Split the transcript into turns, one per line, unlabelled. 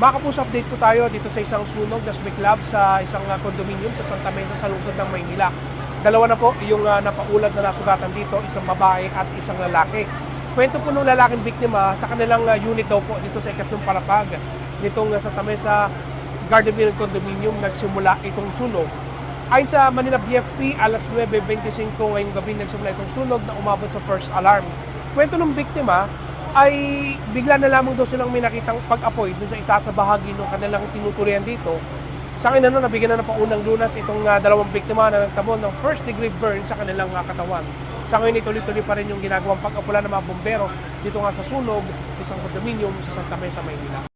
Mga kapuso, update po tayo dito sa isang sunog na sumiklab sa isang condominium sa Santa Mesa sa lungsod ng Maynila. Dalawa na po yung napaulat na nasugatan dito, isang babae at isang lalaki. Kwento po ng lalaking biktima sa kanilang unit daw po dito sa ikatlong palapag nitong Santa Mesa Gardenville Condominium nagsimula itong sunog. Ayon sa Manila BFP, alas 9:25 ngayong gabi nagsimula itong sunog na umabot sa first alarm. Kwento ng biktima ay bigla na lamang daw silang may nakitang pag-apoy dun sa itaas sa bahagi ng kanilang tinuturian dito. Sa akin nabigyan na ng paunang lunas itong dalawang biktima na nagtamo ng first degree burn sa kanilang katawan. Sa ngayon ituloy-tuloy pa rin yung ginagawang pag-apula ng mga bombero dito nga sa sunog sa isang condominium sa Santa Mesa, Maynila.